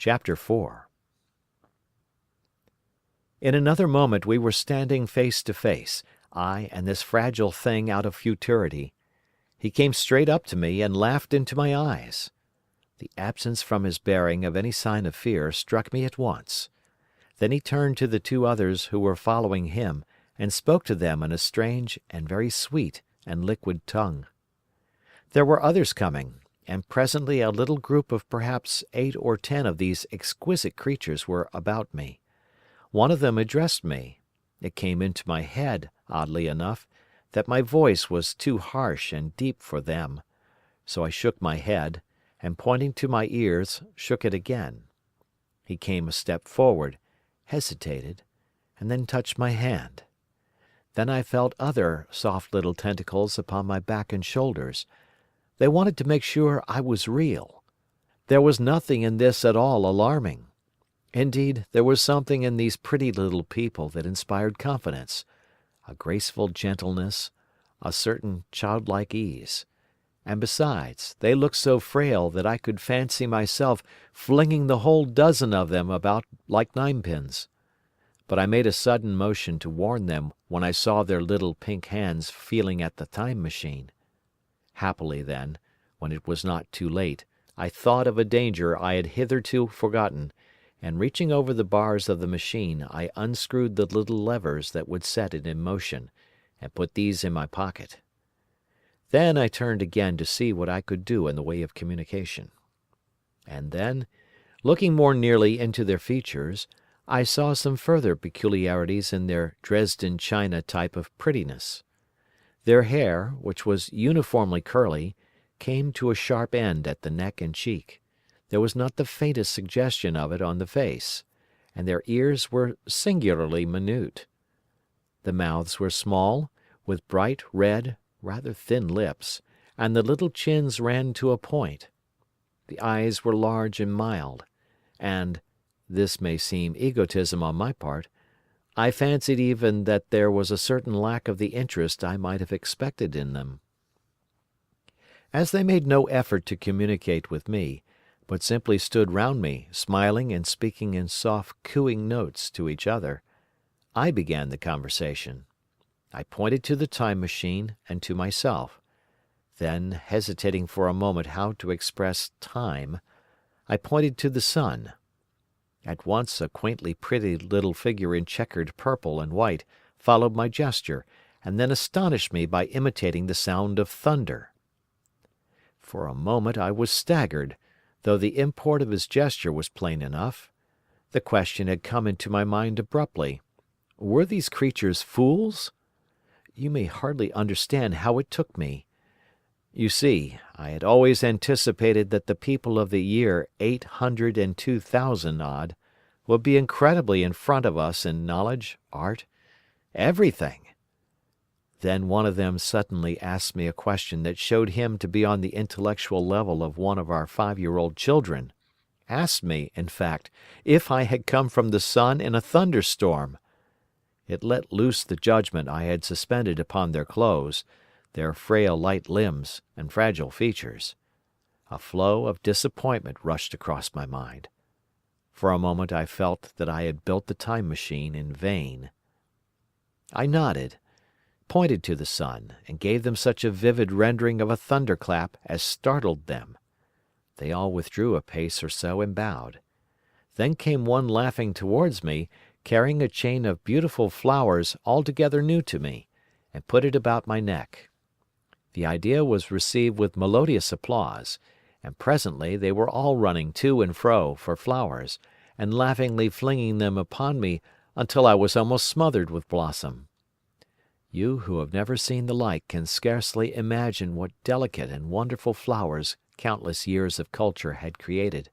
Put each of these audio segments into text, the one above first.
Chapter 4. In another moment we were standing face to face, I and this fragile thing out of futurity. He came straight up to me and laughed into my eyes. The absence from his bearing of any sign of fear struck me at once. Then he turned to the two others who were following him and spoke to them in a strange and very sweet and liquid tongue. There were others coming, and presently a little group of perhaps 8 or 10 of these exquisite creatures were about me. One of them addressed me. It came into my head, oddly enough, that my voice was too harsh and deep for them, so I shook my head, and pointing to my ears, shook it again. He came a step forward, hesitated, and then touched my hand. Then I felt other soft little tentacles upon my back and shoulders. They wanted to make sure I was real. There was nothing in this at all alarming. Indeed, there was something in these pretty little people that inspired confidence, a graceful gentleness, a certain childlike ease. And besides, they looked so frail that I could fancy myself flinging the whole dozen of them about like ninepins. But I made a sudden motion to warn them when I saw their little pink hands feeling at the time machine. Happily then, when it was not too late, I thought of a danger I had hitherto forgotten, and reaching over the bars of the machine, I unscrewed the little levers that would set it in motion, and put these in my pocket. Then I turned again to see what I could do in the way of communication. And then, looking more nearly into their features, I saw some further peculiarities in their Dresden china type of prettiness. Their hair, which was uniformly curly, came to a sharp end at the neck and cheek. There was not the faintest suggestion of it on the face, and their ears were singularly minute. The mouths were small, with bright red, rather thin lips, and the little chins ran to a point. The eyes were large and mild, and, this may seem egotism on my part, I fancied even that there was a certain lack of the interest I might have expected in them. As they made no effort to communicate with me, but simply stood round me, smiling and speaking in soft cooing notes to each other, I began the conversation. I pointed to the time machine and to myself. Then, hesitating for a moment how to express time, I pointed to the sun. At once a quaintly pretty little figure in checkered purple and white followed my gesture, and then astonished me by imitating the sound of thunder. For a moment I was staggered, though the import of his gesture was plain enough. The question had come into my mind abruptly. Were these creatures fools? You may hardly understand how it took me. You see, I had always anticipated that the people of the year 802,000 odd would be incredibly in front of us in knowledge, art, everything. Then one of them suddenly asked me a question that showed him to be on the intellectual level of one of our 5-year-old children. Asked me, in fact, if I had come from the sun in a thunderstorm. It let loose the judgment I had suspended upon their clothes, their frail light limbs and fragile features. A flow of disappointment rushed across my mind. For a moment I felt that I had built the time machine in vain. I nodded, pointed to the sun, and gave them such a vivid rendering of a thunderclap as startled them. They all withdrew a pace or so and bowed. Then came one laughing towards me, carrying a chain of beautiful flowers altogether new to me, and put it about my neck. The idea was received with melodious applause, and presently they were all running to and fro for flowers, and laughingly flinging them upon me until I was almost smothered with blossom. You who have never seen the like can scarcely imagine what delicate and wonderful flowers countless years of culture had created.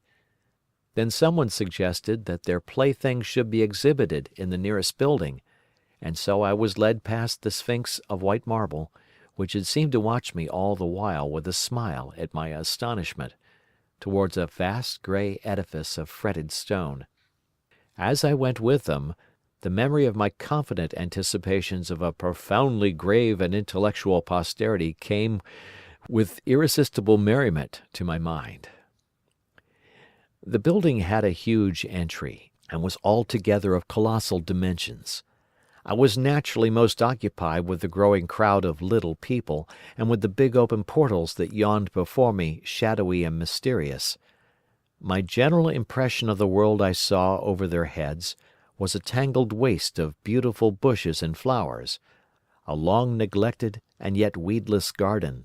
Then someone suggested that their playthings should be exhibited in the nearest building, and so I was led past the Sphinx of white marble, which had seemed to watch me all the while with a smile at my astonishment, towards a vast grey edifice of fretted stone. As I went with them, the memory of my confident anticipations of a profoundly grave and intellectual posterity came with irresistible merriment to my mind. The building had a huge entry, and was altogether of colossal dimensions. I was naturally most occupied with the growing crowd of little people, and with the big open portals that yawned before me shadowy and mysterious. My general impression of the world I saw over their heads was a tangled waste of beautiful bushes and flowers, a long neglected and yet weedless garden.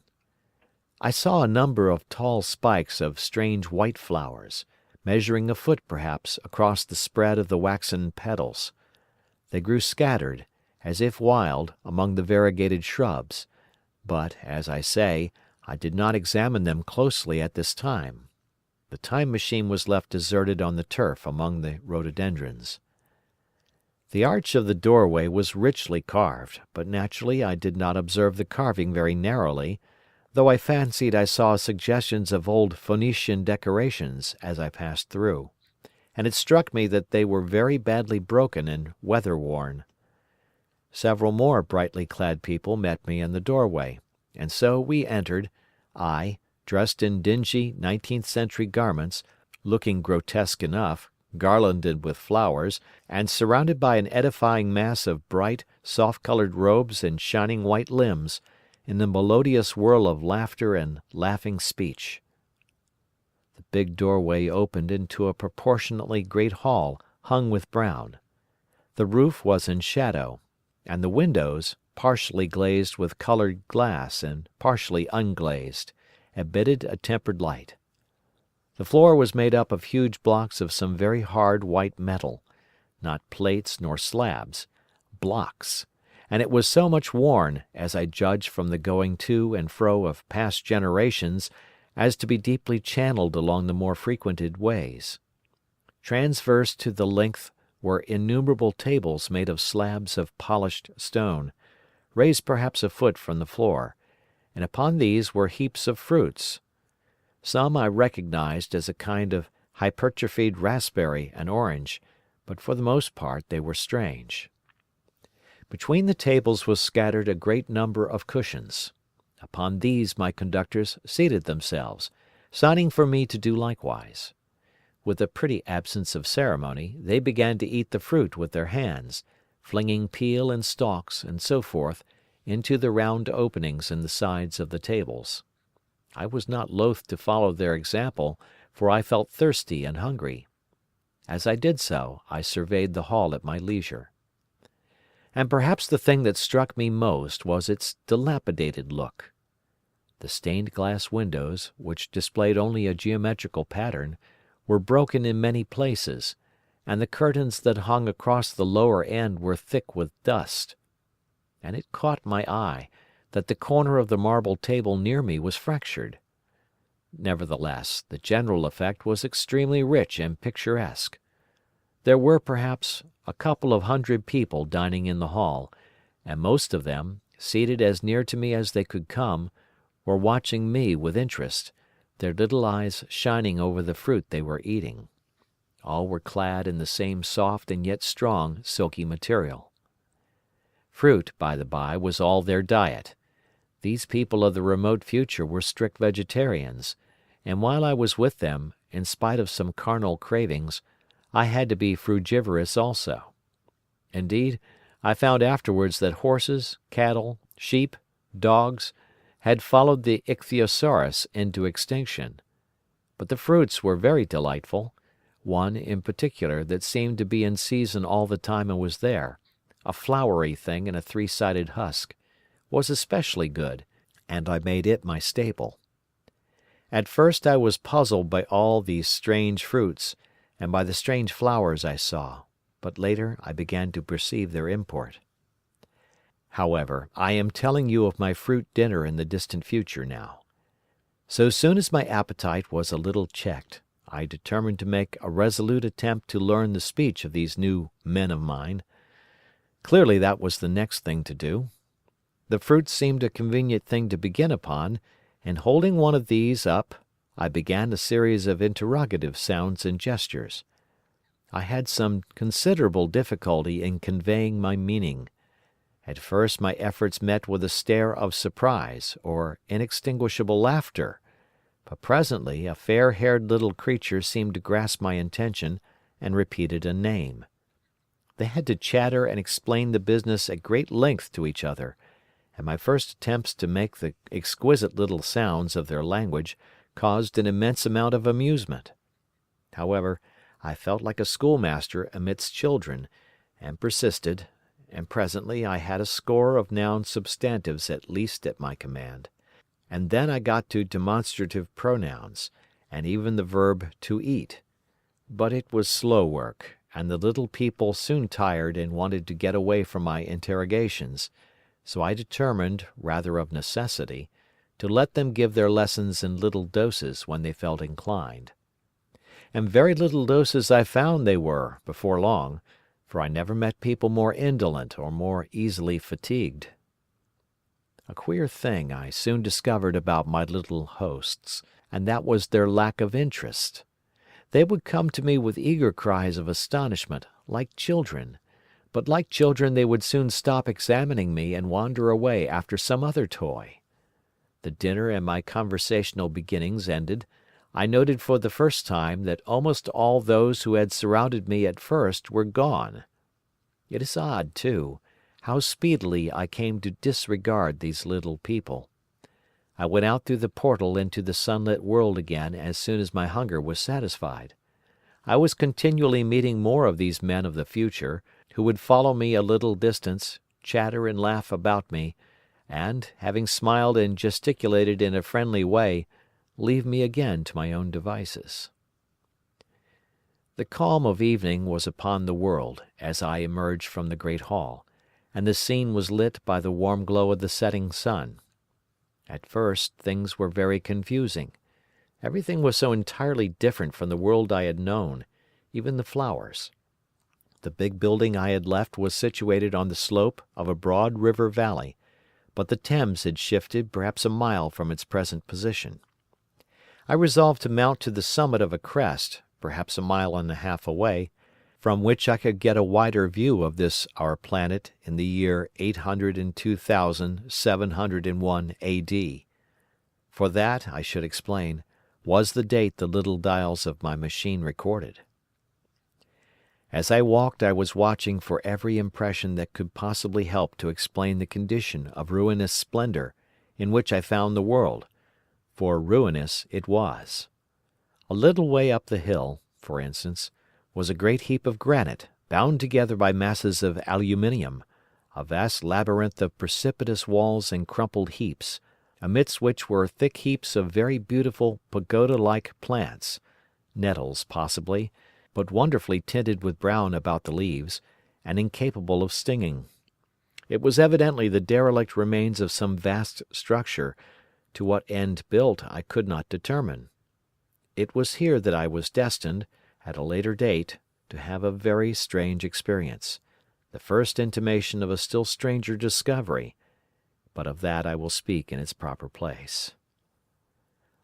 I saw a number of tall spikes of strange white flowers, measuring a foot perhaps across the spread of the waxen petals. They grew scattered, as if wild, among the variegated shrubs, but, as I say, I did not examine them closely at this time. The time machine was left deserted on the turf among the rhododendrons. The arch of the doorway was richly carved, but naturally I did not observe the carving very narrowly, though I fancied I saw suggestions of old Phoenician decorations as I passed through, and it struck me that they were very badly broken and weather-worn. Several more brightly clad people met me in the doorway, and so we entered, I, dressed in dingy 19th century garments, looking grotesque enough, garlanded with flowers, and surrounded by an edifying mass of bright, soft-coloured robes and shining white limbs, in the melodious whirl of laughter and laughing speech. The big doorway opened into a proportionately great hall hung with brown. The roof was in shadow, and the windows, partially glazed with coloured glass and partially unglazed, admitted a tempered light. The floor was made up of huge blocks of some very hard white metal, not plates nor slabs, blocks, and it was so much worn, as I judged from the going to and fro of past generations, as to be deeply channelled along the more frequented ways. Transverse to the length were innumerable tables made of slabs of polished stone, raised perhaps a foot from the floor, and upon these were heaps of fruits. Some I recognized as a kind of hypertrophied raspberry and orange, but for the most part they were strange. Between the tables was scattered a great number of cushions. Upon these my conductors seated themselves, signing for me to do likewise. With a pretty absence of ceremony, they began to eat the fruit with their hands, flinging peel and stalks, and so forth, into the round openings in the sides of the tables. I was not loath to follow their example, for I felt thirsty and hungry. As I did so, I surveyed the hall at my leisure. And perhaps the thing that struck me most was its dilapidated look. The stained glass windows, which displayed only a geometrical pattern, were broken in many places, and the curtains that hung across the lower end were thick with dust. And it caught my eye that the corner of the marble table near me was fractured. Nevertheless, the general effect was extremely rich and picturesque. There were perhaps a couple of hundred people dining in the hall, and most of them, seated as near to me as they could come, were watching me with interest, their little eyes shining over the fruit they were eating. All were clad in the same soft and yet strong silky material. Fruit, by the by, was all their diet. These people of the remote future were strict vegetarians, and while I was with them, in spite of some carnal cravings, I had to be frugivorous also. Indeed, I found afterwards that horses, cattle, sheep, dogs, had followed the ichthyosaurus into extinction. But the fruits were very delightful. One, in particular, that seemed to be in season all the time I was there, a flowery thing in a three-sided husk, was especially good, and I made it my staple. At first I was puzzled by all these strange fruits, and by the strange flowers I saw, but later I began to perceive their import. However, I am telling you of my fruit dinner in the distant future now. So soon as my appetite was a little checked, I determined to make a resolute attempt to learn the speech of these new men of mine. Clearly that was the next thing to do. The fruit seemed a convenient thing to begin upon, and holding one of these up, I began a series of interrogative sounds and gestures. I had some considerable difficulty in conveying my meaning. At first my efforts met with a stare of surprise or inextinguishable laughter, But presently a fair-haired little creature seemed to grasp my intention and repeated a name. They had to chatter and explain the business at great length to each other, and my first attempts to make the exquisite little sounds of their language caused an immense amount of amusement. However, I felt like a schoolmaster amidst children, and persisted, and presently I had a score of noun substantives at least at my command, and then I got to demonstrative pronouns, and even the verb to eat. But it was slow work, and the little people soon tired and wanted to get away from my interrogations, so I determined, rather of necessity, to let them give their lessons in little doses when they felt inclined. And very little doses I found they were, before long, for I never met people more indolent or more easily fatigued. A queer thing I soon discovered about my little hosts, and that was their lack of interest. They would come to me with eager cries of astonishment, like children, but like children they would soon stop examining me and wander away after some other toy. The dinner and my conversational beginnings ended, I noted for the first time that almost all those who had surrounded me at first were gone. It is odd, too, how speedily I came to disregard these little people. I went out through the portal into the sunlit world again as soon as my hunger was satisfied. I was continually meeting more of these men of the future, who would follow me a little distance, chatter and laugh about me, and, having smiled and gesticulated in a friendly way, leave me again to my own devices. The calm of evening was upon the world as I emerged from the great hall, and the scene was lit by the warm glow of the setting sun. At first things were very confusing. Everything was so entirely different from the world I had known, even the flowers. The big building I had left was situated on the slope of a broad river valley, but the Thames had shifted perhaps a mile from its present position. I resolved to mount to the summit of a crest, perhaps a mile and a half away, from which I could get a wider view of this our planet in the year 802,701 A.D. For that, I should explain, was the date the little dials of my machine recorded. As I walked I was watching for every impression that could possibly help to explain the condition of ruinous splendor in which I found the world, for ruinous it was. A little way up the hill, for instance, was a great heap of granite, bound together by masses of aluminium, a vast labyrinth of precipitous walls and crumpled heaps, amidst which were thick heaps of very beautiful pagoda-like plants, nettles possibly, but wonderfully tinted with brown about the leaves, and incapable of stinging. It was evidently the derelict remains of some vast structure, to what end built I could not determine. It was here that I was destined, at a later date, to have a very strange experience, the first intimation of a still stranger discovery, but of that I will speak in its proper place.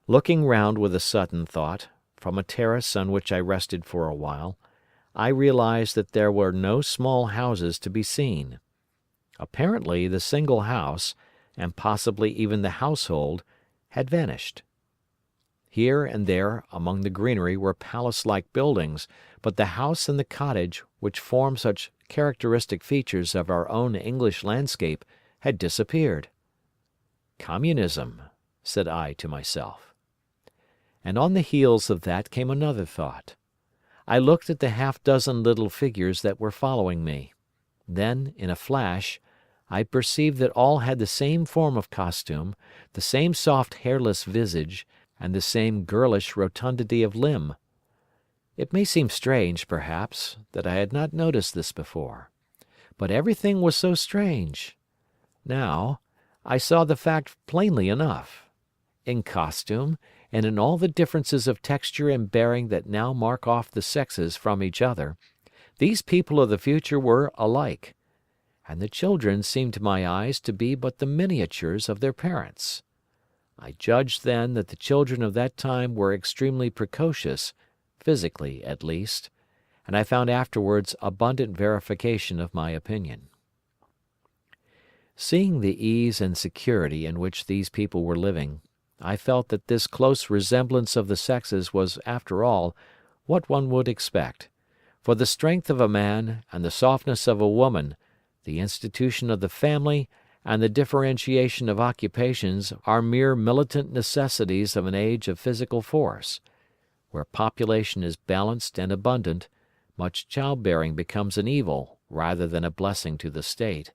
Looking round with a sudden thought, from a terrace on which I rested for a while, I realized that there were no small houses to be seen. Apparently the single house, and possibly even the household, had vanished. Here and there among the greenery were palace-like buildings, but the house and the cottage, which form such characteristic features of our own English landscape, had disappeared. Communism, said I to myself. And on the heels of that came another thought. I looked at the half-dozen little figures that were following me. Then, in a flash, I perceived that all had the same form of costume, the same soft hairless visage, and the same girlish rotundity of limb. It may seem strange, perhaps, that I had not noticed this before. But everything was so strange. Now, I saw the fact plainly enough. In costume, and in all the differences of texture and bearing that now mark off the sexes from each other, these people of the future were alike, and the children seemed to my eyes to be but the miniatures of their parents. I judged then that the children of that time were extremely precocious, physically at least, and I found afterwards abundant verification of my opinion. Seeing the ease and security in which these people were living, I felt that this close resemblance of the sexes was after all what one would expect, for the strength of a man and the softness of a woman, the institution of the family and the differentiation of occupations are mere militant necessities of an age of physical force. Where population is balanced and abundant, much childbearing becomes an evil rather than a blessing to the state.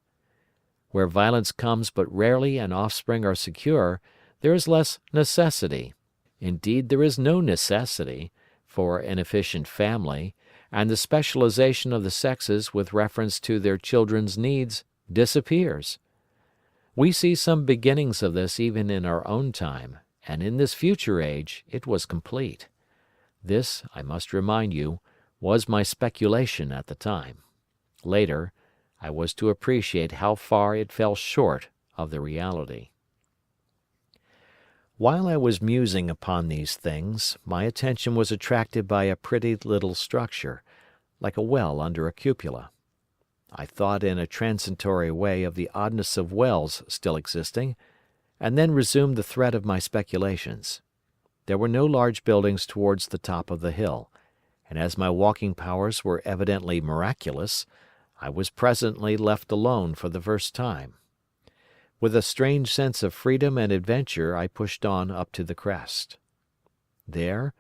Where violence comes but rarely and offspring are secure, there is less necessity. Indeed, there is no necessity for an efficient family, and the specialization of the sexes with reference to their children's needs disappears. We see some beginnings of this even in our own time, and in this future age it was complete. This, I must remind you, was my speculation at the time. Later, I was to appreciate how far it fell short of the reality. While I was musing upon these things, my attention was attracted by a pretty little structure, like a well under a cupola. I thought in a transitory way of the oddness of wells still existing, and then resumed the thread of my speculations. There were no large buildings towards the top of the hill, and as my walking powers were evidently miraculous, I was presently left alone for the first time. With a strange sense of freedom and adventure I pushed on up to the crest. There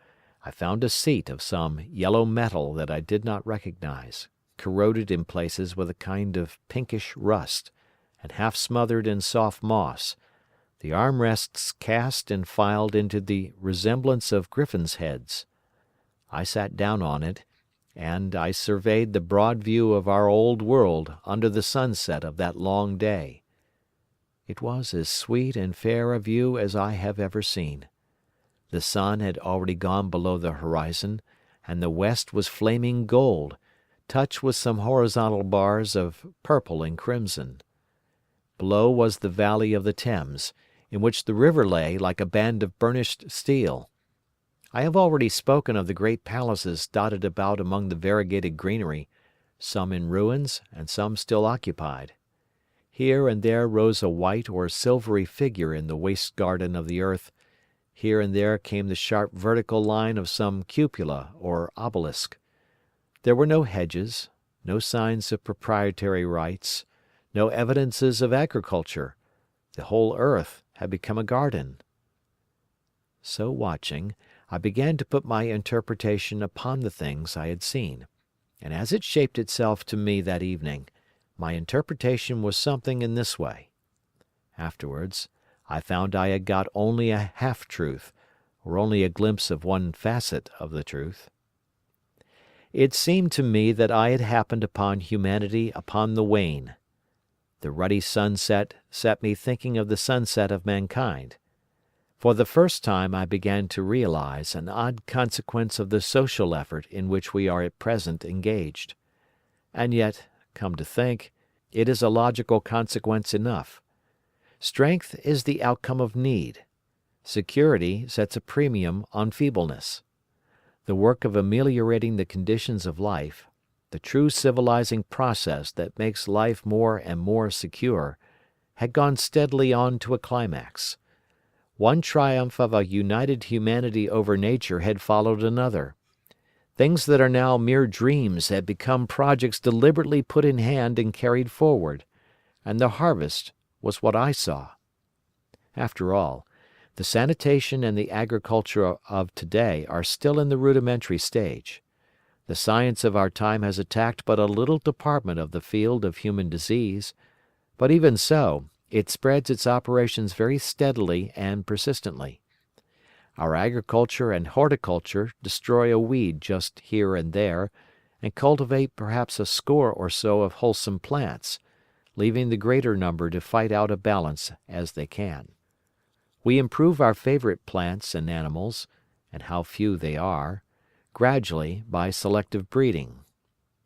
I found a seat of some yellow metal that I did not recognize, corroded in places with a kind of pinkish rust, and half smothered in soft moss, the armrests cast and filed into the resemblance of griffins' heads. I sat down on it, and I surveyed the broad view of our old world under the sunset of that long day. It was as sweet and fair a view as I have ever seen. The sun had already gone below the horizon, and the west was flaming gold, touched with some horizontal bars of purple and crimson. Below was the valley of the Thames, in which the river lay like a band of burnished steel. I have already spoken of the great palaces dotted about among the variegated greenery, some in ruins and some still occupied. Here and there rose a white or silvery figure in the waste garden of the earth, here and there came the sharp vertical line of some cupola or obelisk. There were no hedges, no signs of proprietary rights, no evidences of agriculture. The whole earth had become a garden. So watching, I began to put my interpretation upon the things I had seen, and as it shaped itself to me that evening, my interpretation was something in this way. Afterwards, I found I had got only a half-truth, or only a glimpse of one facet of the truth. It seemed to me that I had happened upon humanity upon the wane. The ruddy sunset set me thinking of the sunset of mankind. For the first time I began to realize an odd consequence of the social effort in which we are at present engaged. And yet, come to think, it is a logical consequence enough. Strength is the outcome of need. Security sets a premium on feebleness. The work of ameliorating the conditions of life, the true civilizing process that makes life more and more secure, had gone steadily on to a climax. One triumph of a united humanity over nature had followed another. Things that are now mere dreams had become projects deliberately put in hand and carried forward, and the harvest was what I saw. After all, the sanitation and the agriculture of today are still in the rudimentary stage. The science of our time has attacked but a little department of the field of human disease, but even so, it spreads its operations very steadily and persistently. Our agriculture and horticulture destroy a weed just here and there, and cultivate perhaps a score or so of wholesome plants, leaving the greater number to fight out a balance as they can. We improve our favorite plants and animals, and how few they are, gradually by selective breeding.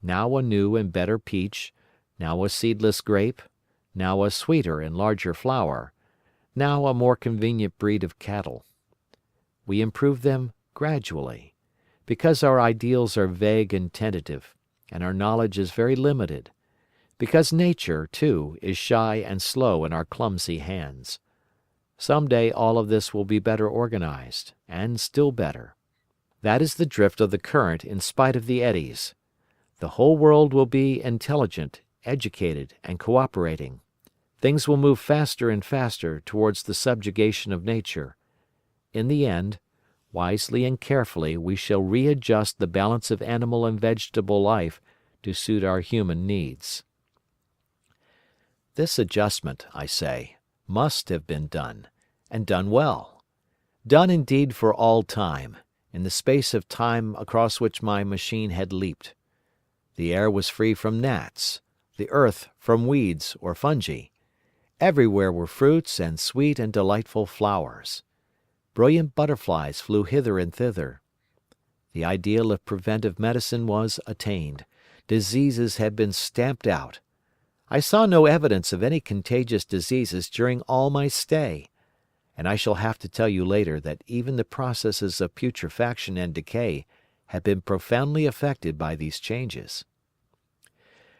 Now a new and better peach, now a seedless grape, now a sweeter and larger flower, now a more convenient breed of cattle. We improve them gradually, because our ideals are vague and tentative, and our knowledge is very limited, because nature, too, is shy and slow in our clumsy hands. Some day all of this will be better organized, and still better. That is the drift of the current in spite of the eddies. The whole world will be intelligent, educated, and cooperating. Things will move faster and faster towards the subjugation of nature. In the end, wisely and carefully we shall readjust the balance of animal and vegetable life to suit our human needs. This adjustment, I say, must have been done, and done well. Done indeed for all time, in the space of time across which my machine had leaped. The air was free from gnats, the earth from weeds or fungi. Everywhere were fruits and sweet and delightful flowers. Brilliant butterflies flew hither and thither. The ideal of preventive medicine was attained. Diseases had been stamped out. I saw no evidence of any contagious diseases during all my stay, and I shall have to tell you later that even the processes of putrefaction and decay had been profoundly affected by these changes.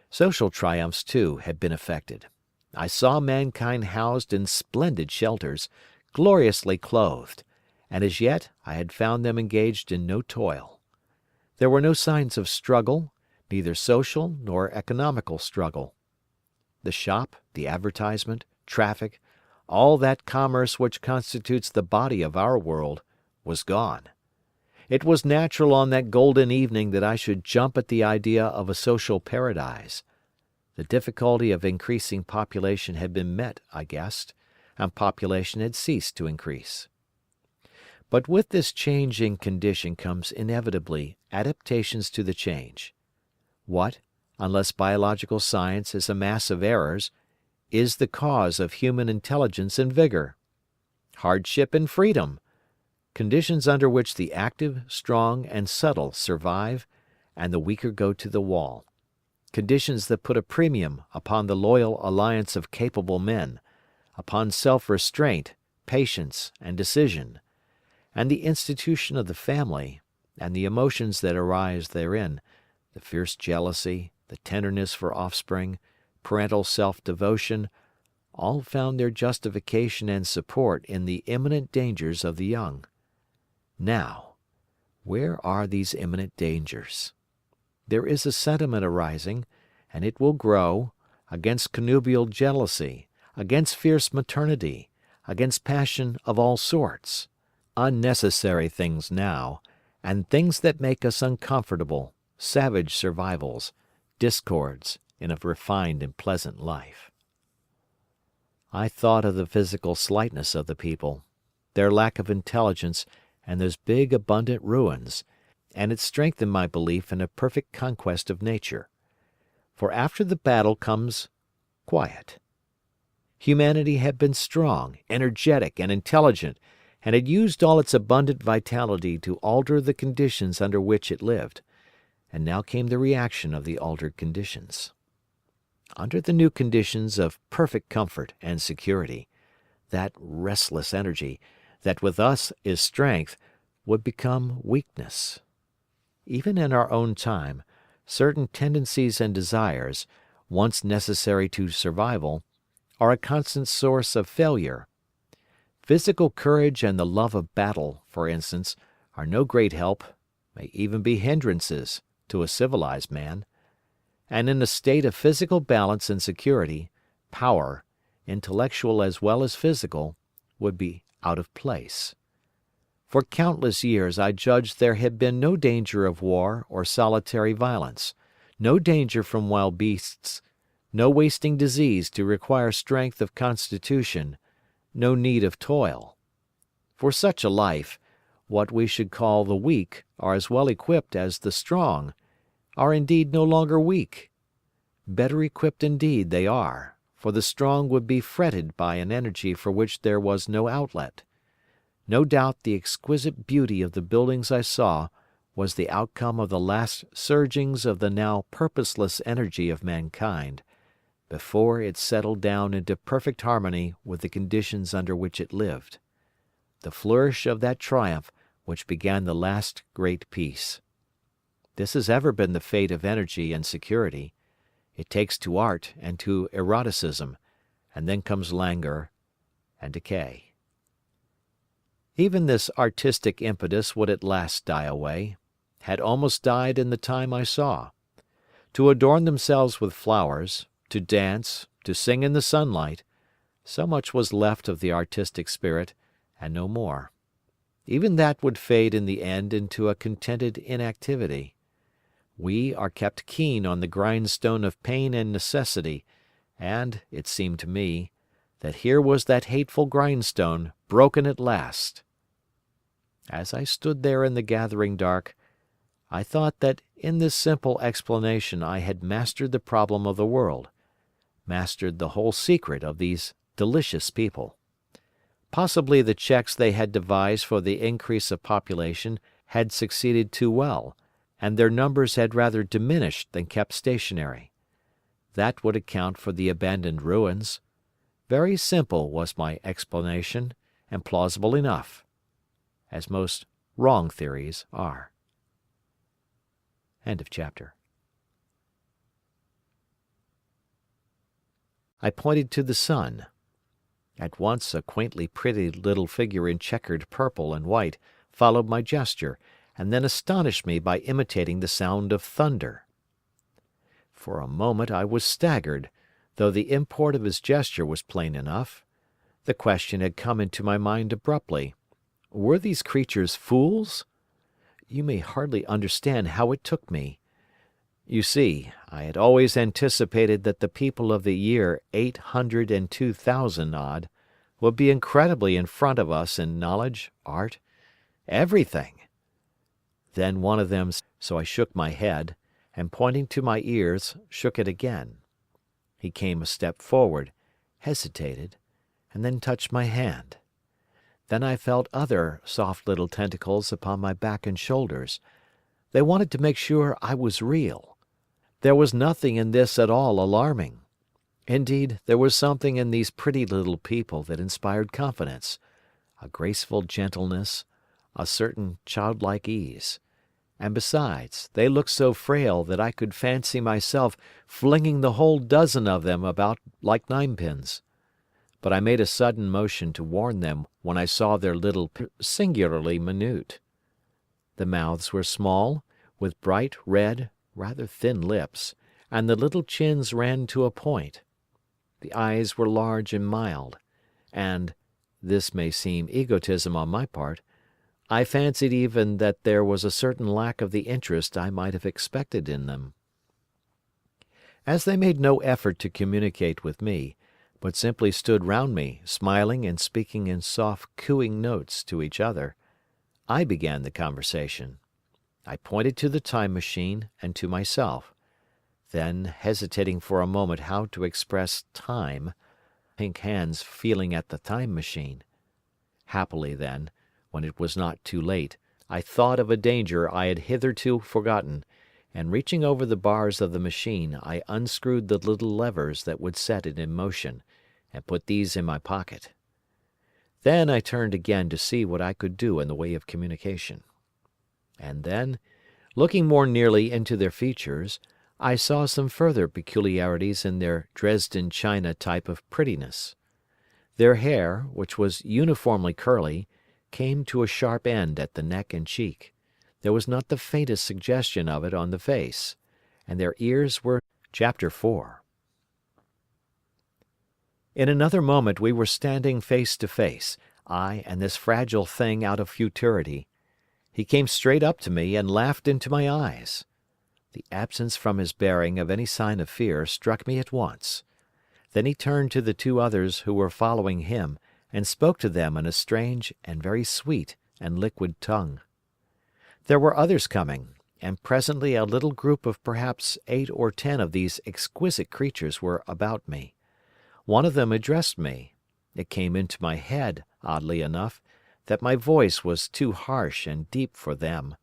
Social triumphs, too, had been effected. I saw mankind housed in splendid shelters, gloriously clothed, and as yet I had found them engaged in no toil. There were no signs of struggle, neither social nor economical struggle. The shop, the advertisement, traffic, all that commerce which constitutes the body of our world, was gone. It was natural on that golden evening that I should jump at the idea of a social paradise. The difficulty of increasing population had been met, I guessed, and population had ceased to increase. But with this change in condition comes inevitably adaptations to the change. What, unless biological science is a mass of errors, is the cause of human intelligence and vigor? Hardship and freedom, conditions under which the active, strong, and subtle survive and the weaker go to the wall. Conditions that put a premium upon the loyal alliance of capable men, upon self-restraint, patience, and decision, and the institution of the family, and the emotions that arise therein, the fierce jealousy, the tenderness for offspring, parental self-devotion, all found their justification and support in the imminent dangers of the young. Now, where are these imminent dangers? There is a sentiment arising, and it will grow, against connubial jealousy, against fierce maternity, against passion of all sorts. Unnecessary things now, and things that make us uncomfortable, savage survivals, discords in a refined and pleasant life. I thought of the physical slightness of the people, their lack of intelligence, and those big abundant ruins, and it strengthened my belief in a perfect conquest of nature. For after the battle comes quiet. Humanity had been strong, energetic, and intelligent, and had used all its abundant vitality to alter the conditions under which it lived, and now came the reaction of the altered conditions. Under the new conditions of perfect comfort and security, that restless energy, that with us is strength, would become weakness. Even in our own time, certain tendencies and desires, once necessary to survival, are a constant source of failure. Physical courage and the love of battle, for instance, are no great help, may even be hindrances, to a civilized man. And in a state of physical balance and security, power, intellectual as well as physical, would be out of place. For countless years I judged there had been no danger of war or solitary violence, no danger from wild beasts, no wasting disease to require strength of constitution, no need of toil. For such a life, what we should call the weak are as well equipped as the strong, are indeed no longer weak. Better equipped indeed they are, for the strong would be fretted by an energy for which there was no outlet. No doubt the exquisite beauty of the buildings I saw was the outcome of the last surgings of the now purposeless energy of mankind, before it settled down into perfect harmony with the conditions under which it lived. The flourish of that triumph which began the last great peace. This has ever been the fate of energy and security. It takes to art and to eroticism, and then comes languor and decay. Even this artistic impetus would at last die away, had almost died in the time I saw. To adorn themselves with flowers, to dance, to sing in the sunlight, so much was left of the artistic spirit, and no more. Even that would fade in the end into a contented inactivity. We are kept keen on the grindstone of pain and necessity, and, it seemed to me, that here was that hateful grindstone broken at last. As I stood there in the gathering dark, I thought that in this simple explanation I had mastered the problem of the world, mastered the whole secret of these delicious people. Possibly the checks they had devised for the increase of population had succeeded too well, and their numbers had rather diminished than kept stationary. That would account for the abandoned ruins. Very simple was my explanation, and plausible enough, as most wrong theories are. End of chapter. I pointed to the sun. At once a quaintly pretty little figure in checkered purple and white followed my gesture, and then astonished me by imitating the sound of thunder. For a moment I was staggered, though the import of his gesture was plain enough. The question had come into my mind abruptly: were these creatures fools? You may hardly understand how it took me. You see, I had always anticipated that the people of the year 802,000 odd would be incredibly in front of us in knowledge, art, everything. Then one of them, so I shook my head, and pointing to my ears, shook it again. He came a step forward, hesitated, and then touched my hand. Then I felt other soft little tentacles upon my back and shoulders. They wanted to make sure I was real. There was nothing in this at all alarming. Indeed, there was something in these pretty little people that inspired confidence, a graceful gentleness, a certain childlike ease. And besides, they looked so frail that I could fancy myself flinging the whole dozen of them about like ninepins. But I made a sudden motion to warn them when I saw their little singularly minute. The mouths were small, with bright red, rather thin lips, and the little chins ran to a point. The eyes were large and mild, and, this may seem egotism on my part, I fancied even that there was a certain lack of the interest I might have expected in them. As they made no effort to communicate with me, but simply stood round me, smiling and speaking in soft cooing notes to each other, I began the conversation. I pointed to the time machine and to myself. Then, hesitating for a moment how to express time, pink hands feeling at the time machine. Happily then, when it was not too late, I thought of a danger I had hitherto forgotten, and reaching over the bars of the machine, I unscrewed the little levers that would set it in motion, and put these in my pocket. Then I turned again to see what I could do in the way of communication. And then, looking more nearly into their features, I saw some further peculiarities in their Dresden china type of prettiness. Their hair, which was uniformly curly, came to a sharp end at the neck and cheek. There was not the faintest suggestion of it on the face, and their ears were— Chapter 4. In another moment we were standing face to face, I and this fragile thing out of futurity. He came straight up to me and laughed into my eyes. The absence from his bearing of any sign of fear struck me at once. Then he turned to the two others who were following him and spoke to them in a strange and very sweet and liquid tongue. There were others coming, and presently a little group of perhaps 8 or 10 of these exquisite creatures were about me. One of them addressed me. It came into my head, oddly enough, that my voice was too harsh and deep for them,